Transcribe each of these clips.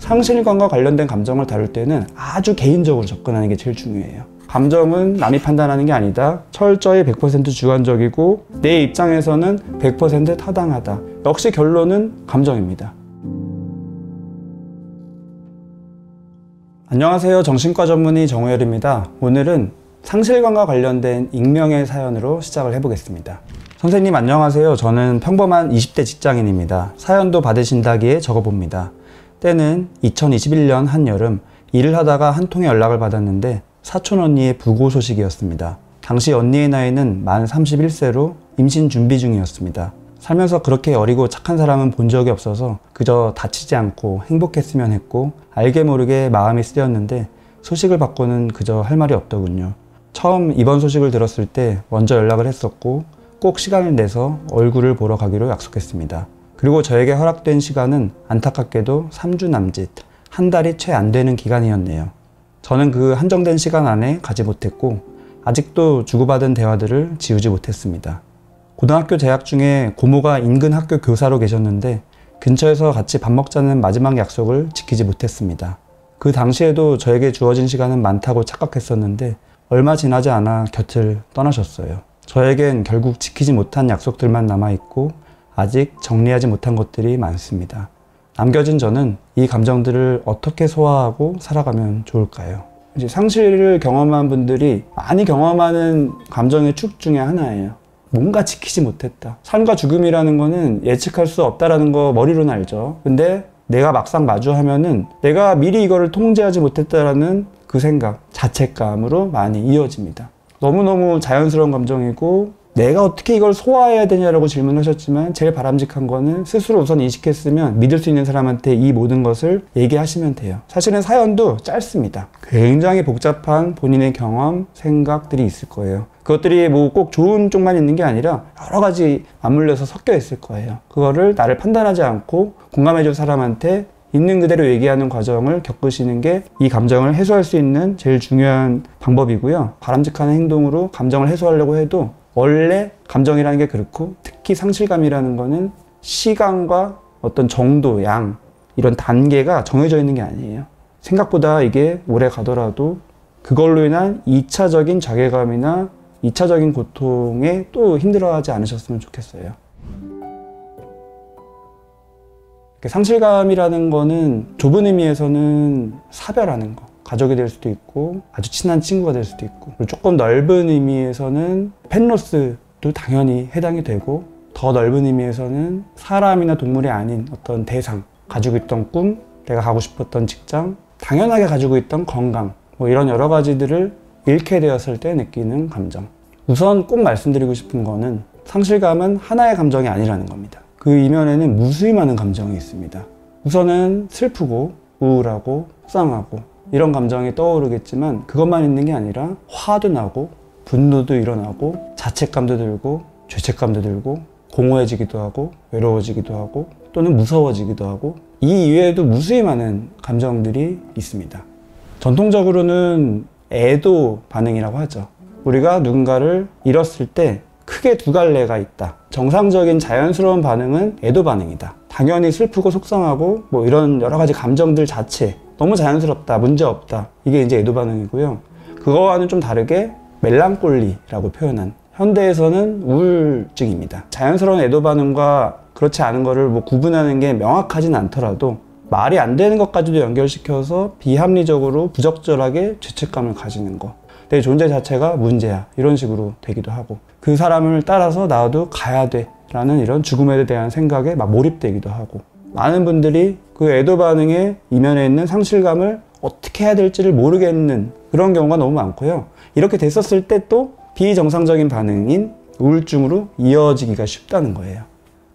상실감과 관련된 감정을 다룰 때는 아주 개인적으로 접근하는 게 제일 중요해요. 감정은 남이 판단하는 게 아니다. 철저히 100% 주관적이고 내 입장에서는 100% 타당하다. 역시 결론은 감정입니다. 안녕하세요. 정신과 전문의 정우열입니다. 오늘은 상실감과 관련된 익명의 사연으로 시작을 해보겠습니다. 선생님 안녕하세요. 저는 평범한 20대 직장인입니다. 사연도 받으신다기에 적어봅니다. 때는 2021년 한여름, 일을 하다가 한 통의 연락을 받았는데 사촌 언니의 부고 소식이었습니다. 당시 언니의 나이는 만 31세로 임신 준비 중이었습니다. 살면서 그렇게 어리고 착한 사람은 본 적이 없어서 그저 다치지 않고 행복했으면 했고 알게 모르게 마음이 쓰였는데 소식을 받고는 그저 할 말이 없더군요. 처음 입원 소식을 들었을 때 먼저 연락을 했었고 꼭 시간을 내서 얼굴을 보러 가기로 약속했습니다. 그리고 저에게 허락된 시간은 안타깝게도 3주 남짓, 한 달이 채 안 되는 기간이었네요. 저는 그 한정된 시간 안에 가지 못했고 아직도 주고받은 대화들을 지우지 못했습니다. 고등학교 재학 중에 고모가 인근 학교 교사로 계셨는데 근처에서 같이 밥 먹자는 마지막 약속을 지키지 못했습니다. 그 당시에도 저에게 주어진 시간은 많다고 착각했었는데 얼마 지나지 않아 곁을 떠나셨어요. 저에겐 결국 지키지 못한 약속들만 남아있고 아직 정리하지 못한 것들이 많습니다. 남겨진 저는 이 감정들을 어떻게 소화하고 살아가면 좋을까요? 이제 상실을 경험한 분들이 많이 경험하는 감정의 축 중에 하나예요. 뭔가 지키지 못했다. 삶과 죽음이라는 거는 예측할 수 없다라는 거 머리로는 알죠. 근데 내가 막상 마주하면은 내가 미리 이거를 통제하지 못했다라는 그 생각, 자책감으로 많이 이어집니다. 너무너무 자연스러운 감정이고 내가 어떻게 이걸 소화해야 되냐라고 질문하셨지만 제일 바람직한 거는 스스로 우선 인식했으면 믿을 수 있는 사람한테 이 모든 것을 얘기하시면 돼요. 사실은 사연도 짧습니다. 굉장히 복잡한 본인의 경험, 생각들이 있을 거예요. 그것들이 뭐 꼭 좋은 쪽만 있는 게 아니라 여러 가지 맞물려서 섞여 있을 거예요. 그거를 나를 판단하지 않고 공감해줄 사람한테 있는 그대로 얘기하는 과정을 겪으시는 게 이 감정을 해소할 수 있는 제일 중요한 방법이고요. 바람직한 행동으로 감정을 해소하려고 해도 원래 감정이라는 게 그렇고 특히 상실감이라는 거는 시간과 어떤 정도, 양 이런 단계가 정해져 있는 게 아니에요. 생각보다 이게 오래 가더라도 그걸로 인한 2차적인 자괴감이나 2차적인 고통에 또 힘들어하지 않으셨으면 좋겠어요. 상실감이라는 거는 좁은 의미에서는 사별하는 거, 가족이 될 수도 있고 아주 친한 친구가 될 수도 있고, 그리고 조금 넓은 의미에서는 펫로스도 당연히 해당이 되고, 더 넓은 의미에서는 사람이나 동물이 아닌 어떤 대상, 가지고 있던 꿈, 내가 가고 싶었던 직장, 당연하게 가지고 있던 건강, 뭐 이런 여러 가지들을 잃게 되었을 때 느끼는 감정. 우선 꼭 말씀드리고 싶은 거는 상실감은 하나의 감정이 아니라는 겁니다. 그 이면에는 무수히 많은 감정이 있습니다. 우선은 슬프고 우울하고 속상하고 이런 감정이 떠오르겠지만 그것만 있는 게 아니라 화도 나고 분노도 일어나고 자책감도 들고 죄책감도 들고 공허해지기도 하고 외로워지기도 하고 또는 무서워지기도 하고 이 이외에도 무수히 많은 감정들이 있습니다. 전통적으로는 애도 반응이라고 하죠. 우리가 누군가를 잃었을 때 크게 두 갈래가 있다. 정상적인 자연스러운 반응은 애도 반응이다. 당연히 슬프고 속상하고 뭐 이런 여러 가지 감정들 자체 너무 자연스럽다, 문제없다. 이게 이제 애도 반응이고요. 그거와는 좀 다르게 멜랑콜리라고 표현한 현대에서는 우울증입니다. 자연스러운 애도 반응과 그렇지 않은 거를 뭐 구분하는 게 명확하진 않더라도 말이 안 되는 것까지도 연결시켜서 비합리적으로 부적절하게 죄책감을 가지는 거. 내 존재 자체가 문제야. 이런 식으로 되기도 하고 그 사람을 따라서 나도 가야 돼 라는 이런 죽음에 대한 생각에 막 몰입되기도 하고, 많은 분들이 그 애도 반응의 이면에 있는 상실감을 어떻게 해야 될지를 모르겠는 그런 경우가 너무 많고요. 이렇게 됐었을 때 또 비정상적인 반응인 우울증으로 이어지기가 쉽다는 거예요.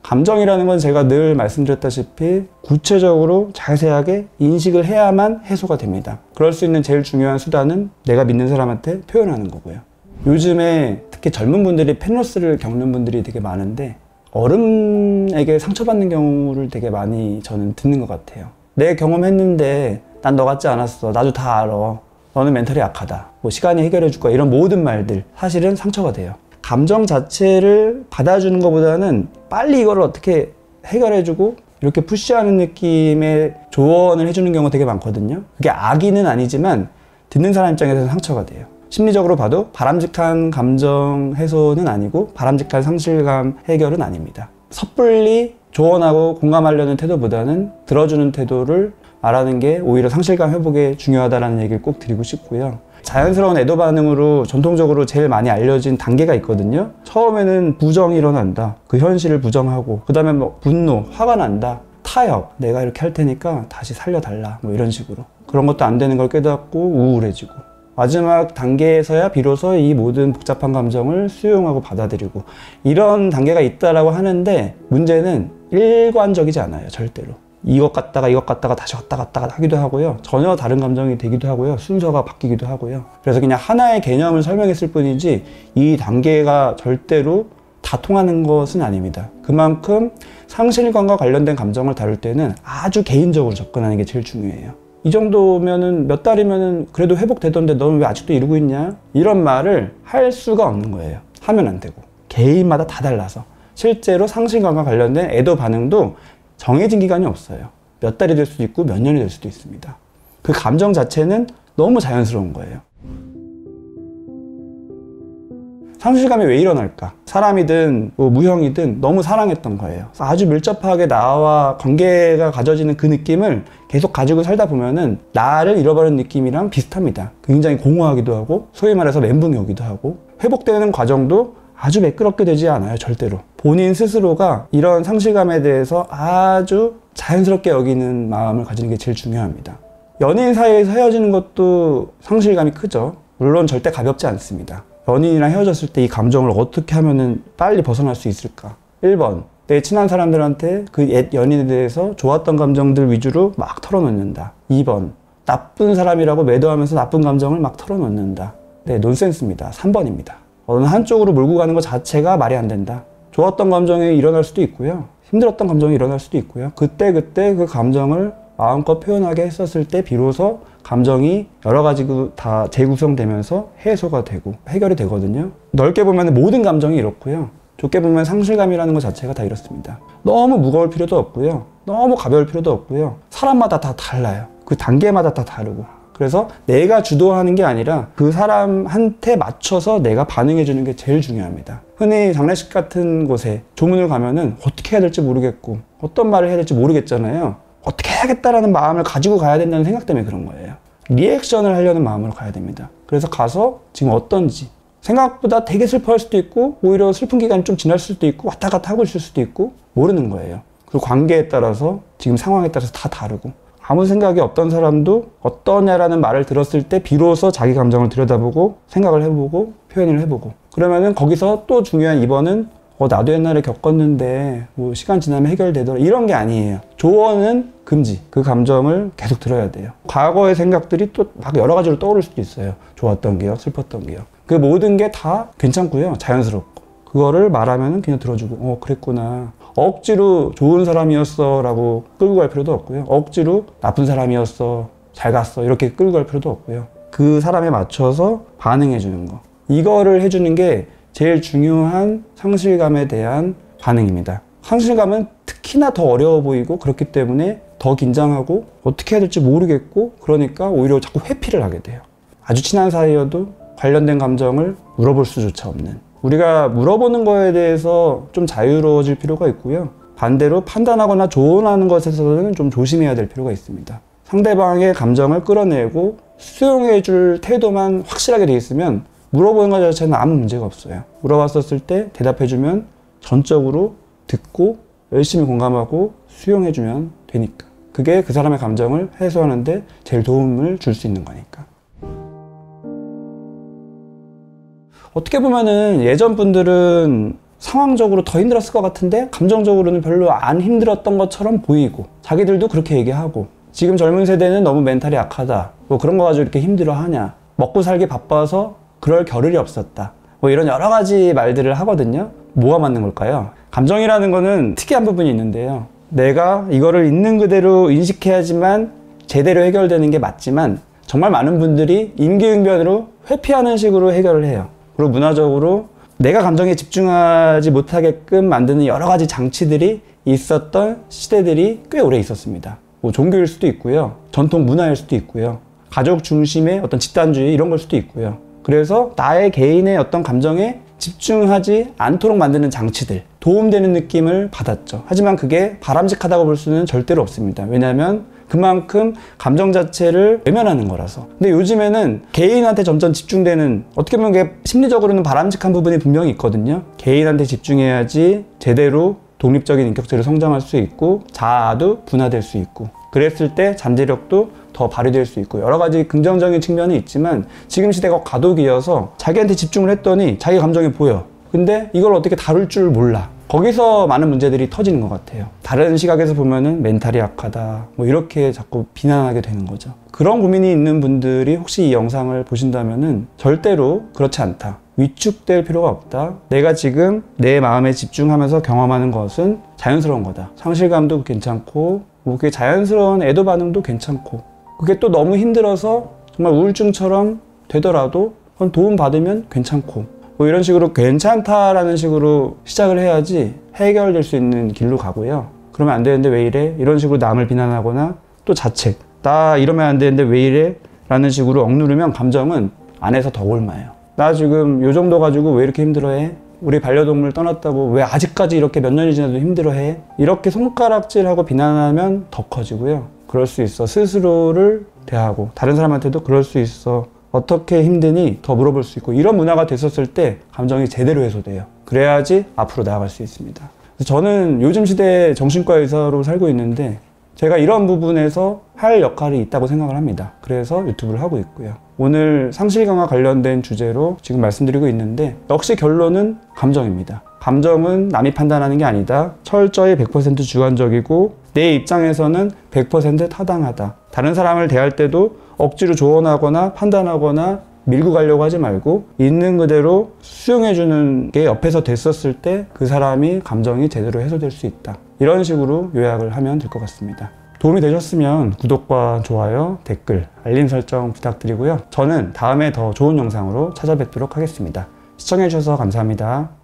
감정이라는 건 제가 늘 말씀드렸다시피 구체적으로 자세하게 인식을 해야만 해소가 됩니다. 그럴 수 있는 제일 중요한 수단은 내가 믿는 사람한테 표현하는 거고요. 요즘에 특히 젊은 분들이 펫로스를 겪는 분들이 되게 많은데 어른에게 상처받는 경우를 되게 많이 저는 듣는 것 같아요. 내 경험했는데 난 너 같지 않았어. 나도 다 알아. 너는 멘탈이 약하다. 뭐 시간이 해결해 줄 거야. 이런 모든 말들 사실은 상처가 돼요. 감정 자체를 받아주는 것보다는 빨리 이걸 어떻게 해결해주고 이렇게 푸시하는 느낌의 조언을 해주는 경우가 되게 많거든요. 그게 악의는 아니지만 듣는 사람 입장에서는 상처가 돼요. 심리적으로 봐도 바람직한 감정 해소는 아니고 바람직한 상실감 해결은 아닙니다. 섣불리 조언하고 공감하려는 태도보다는 들어주는 태도를 말하는 게 오히려 상실감 회복에 중요하다는 얘기를 꼭 드리고 싶고요. 자연스러운 애도 반응으로 전통적으로 제일 많이 알려진 단계가 있거든요. 처음에는 부정이 일어난다. 그 현실을 부정하고, 그 다음에 뭐 분노, 화가 난다. 타협, 내가 이렇게 할 테니까 다시 살려달라. 뭐 이런 식으로. 그런 것도 안 되는 걸 깨닫고 우울해지고. 마지막 단계에서야 비로소 이 모든 복잡한 감정을 수용하고 받아들이고, 이런 단계가 있다라고 하는데 문제는 일관적이지 않아요. 절대로. 이것 갔다가 다시 왔다 갔다 하기도 하고요. 전혀 다른 감정이 되기도 하고요. 순서가 바뀌기도 하고요. 그래서 그냥 하나의 개념을 설명했을 뿐이지 이 단계가 절대로 다 통하는 것은 아닙니다. 그만큼 상실감과 관련된 감정을 다룰 때는 아주 개인적으로 접근하는 게 제일 중요해요. 이 정도면은 몇 달이면은 그래도 회복되던데 너는 왜 아직도 이러고 있냐? 이런 말을 할 수가 없는 거예요. 하면 안 되고. 개인마다 다 달라서. 실제로 상실감과 관련된 애도 반응도 정해진 기간이 없어요. 몇 달이 될 수도 있고 몇 년이 될 수도 있습니다. 그 감정 자체는 너무 자연스러운 거예요. 상실감이 왜 일어날까? 사람이든 뭐 무형이든 너무 사랑했던 거예요. 아주 밀접하게 나와 관계가 가져지는 그 느낌을 계속 가지고 살다 보면은 나를 잃어버린 느낌이랑 비슷합니다. 굉장히 공허하기도 하고 소위 말해서 멘붕이 오기도 하고 회복되는 과정도 아주 매끄럽게 되지 않아요. 절대로. 본인 스스로가 이런 상실감에 대해서 아주 자연스럽게 여기는 마음을 가지는 게 제일 중요합니다. 연인 사이에서 헤어지는 것도 상실감이 크죠. 물론 절대 가볍지 않습니다. 연인이랑 헤어졌을 때 이 감정을 어떻게 하면 빨리 벗어날 수 있을까? 1번, 내 친한 사람들한테 그 옛 연인에 대해서 좋았던 감정들 위주로 막 털어놓는다. 2번, 나쁜 사람이라고 매도하면서 나쁜 감정을 막 털어놓는다. 네, 논센스입니다. 3번입니다. 어느 한쪽으로 몰고 가는 것 자체가 말이 안 된다. 좋았던 감정이 일어날 수도 있고요. 힘들었던 감정이 일어날 수도 있고요. 그때 그 감정을 마음껏 표현하게 했었을 때 비로소 감정이 여러 가지로 다 재구성되면서 해소가 되고 해결이 되거든요. 넓게 보면 모든 감정이 이렇고요. 좁게 보면 상실감이라는 것 자체가 다 이렇습니다. 너무 무거울 필요도 없고요. 너무 가벼울 필요도 없고요. 사람마다 다 달라요. 그 단계마다 다 다르고. 그래서 내가 주도하는 게 아니라 그 사람한테 맞춰서 내가 반응해 주는 게 제일 중요합니다. 흔히 장례식 같은 곳에 조문을 가면은 어떻게 해야 될지 모르겠고 어떤 말을 해야 될지 모르겠잖아요. 어떻게 해야겠다라는 마음을 가지고 가야 된다는 생각 때문에 그런 거예요. 리액션을 하려는 마음으로 가야 됩니다. 그래서 가서 지금 어떤지 생각보다 되게 슬퍼할 수도 있고 오히려 슬픈 기간이 좀 지날 수도 있고 왔다 갔다 하고 있을 수도 있고 모르는 거예요. 그리고 관계에 따라서 지금 상황에 따라서 다 다르고 아무 생각이 없던 사람도 어떠냐라는 말을 들었을 때 비로소 자기 감정을 들여다보고 생각을 해보고 표현을 해보고 그러면은 거기서 또 중요한 2번은 나도 옛날에 겪었는데 뭐 시간 지나면 해결되더라 이런 게 아니에요. 조언은 금지. 그 감정을 계속 들어야 돼요. 과거의 생각들이 또 막 여러 가지로 떠오를 수도 있어요. 좋았던 게요, 슬펐던 게요. 그 모든 게 다 괜찮고요, 자연스럽고 그거를 말하면 그냥 들어주고 그랬구나. 억지로 좋은 사람이었어 라고 끌고 갈 필요도 없고요. 억지로 나쁜 사람이었어, 잘 갔어 이렇게 끌고 갈 필요도 없고요. 그 사람에 맞춰서 반응해 주는 거, 이거를 해주는 게 제일 중요한 상실감에 대한 반응입니다. 상실감은 특히나 더 어려워 보이고 그렇기 때문에 더 긴장하고 어떻게 해야 될지 모르겠고 그러니까 오히려 자꾸 회피를 하게 돼요. 아주 친한 사이여도 관련된 감정을 물어볼 수조차 없는, 우리가 물어보는 거에 대해서 좀 자유로워질 필요가 있고요. 반대로 판단하거나 조언하는 것에서는 좀 조심해야 될 필요가 있습니다. 상대방의 감정을 끌어내고 수용해 줄 태도만 확실하게 돼 있으면 물어보는 것 자체는 아무 문제가 없어요. 물어봤었을 때 대답해주면 전적으로 듣고 열심히 공감하고 수용해주면 되니까. 그게 그 사람의 감정을 해소하는데 제일 도움을 줄 수 있는 거니까. 어떻게 보면은 예전 분들은 상황적으로 더 힘들었을 것 같은데 감정적으로는 별로 안 힘들었던 것처럼 보이고 자기들도 그렇게 얘기하고, 지금 젊은 세대는 너무 멘탈이 약하다, 뭐 그런 거 가지고 이렇게 힘들어하냐, 먹고 살기 바빠서 그럴 겨를이 없었다, 뭐 이런 여러 가지 말들을 하거든요. 뭐가 맞는 걸까요? 감정이라는 거는 특이한 부분이 있는데요. 내가 이거를 있는 그대로 인식해야지만 제대로 해결되는 게 맞지만 정말 많은 분들이 임기응변으로 회피하는 식으로 해결을 해요. 그리고 문화적으로 내가 감정에 집중하지 못하게끔 만드는 여러 가지 장치들이 있었던 시대들이 꽤 오래 있었습니다. 뭐 종교일 수도 있고요. 전통 문화일 수도 있고요. 가족 중심의 어떤 집단주의 이런 걸 수도 있고요. 그래서 나의 개인의 어떤 감정에 집중하지 않도록 만드는 장치들, 도움되는 느낌을 받았죠. 하지만 그게 바람직하다고 볼 수는 절대로 없습니다. 왜냐하면 그만큼 감정 자체를 외면하는 거라서. 근데 요즘에는 개인한테 점점 집중되는, 어떻게 보면 그게 심리적으로는 바람직한 부분이 분명히 있거든요. 개인한테 집중해야지 제대로 독립적인 인격체로 성장할 수 있고 자아도 분화될 수 있고, 그랬을 때 잠재력도 더 발휘될 수 있고, 여러 가지 긍정적인 측면이 있지만 지금 시대가 과도기여서 자기한테 집중을 했더니 자기 감정이 보여. 근데 이걸 어떻게 다룰 줄 몰라. 거기서 많은 문제들이 터지는 것 같아요. 다른 시각에서 보면은 멘탈이 약하다, 뭐 이렇게 자꾸 비난하게 되는 거죠. 그런 고민이 있는 분들이 혹시 이 영상을 보신다면은 절대로 그렇지 않다. 위축될 필요가 없다. 내가 지금 내 마음에 집중하면서 경험하는 것은 자연스러운 거다. 상실감도 괜찮고, 뭐 그게 자연스러운 애도 반응도 괜찮고, 그게 또 너무 힘들어서 정말 우울증처럼 되더라도 그건 도움 받으면 괜찮고, 뭐 이런 식으로 괜찮다라는 식으로 시작을 해야지 해결될 수 있는 길로 가고요. 그러면 안 되는데 왜 이래? 이런 식으로 남을 비난하거나 또 자책, 나 이러면 안 되는데 왜 이래? 라는 식으로 억누르면 감정은 안에서 더 옮아요. 나 지금 요 정도 가지고 왜 이렇게 힘들어해? 우리 반려동물 떠났다고 왜 아직까지 이렇게 몇 년이 지나도 힘들어해? 이렇게 손가락질하고 비난하면 더 커지고요. 그럴 수 있어. 스스로를 대하고 다른 사람한테도 그럴 수 있어. 어떻게 힘드니? 더 물어볼 수 있고, 이런 문화가 됐었을 때 감정이 제대로 해소돼요. 그래야지 앞으로 나아갈 수 있습니다. 그래서 저는 요즘 시대에 정신과 의사로 살고 있는데 제가 이런 부분에서 할 역할이 있다고 생각을 합니다. 그래서 유튜브를 하고 있고요. 오늘 상실 강화 관련된 주제로 지금 말씀드리고 있는데, 역시 결론은 감정입니다. 감정은 남이 판단하는 게 아니다. 철저히 100% 주관적이고 내 입장에서는 100% 타당하다. 다른 사람을 대할 때도 억지로 조언하거나 판단하거나 밀고 가려고 하지 말고 있는 그대로 수용해주는 게 옆에서 됐었을 때 그 사람이 감정이 제대로 해소될 수 있다. 이런 식으로 요약을 하면 될 것 같습니다. 도움이 되셨으면 구독과 좋아요, 댓글, 알림 설정 부탁드리고요. 저는 다음에 더 좋은 영상으로 찾아뵙도록 하겠습니다. 시청해주셔서 감사합니다.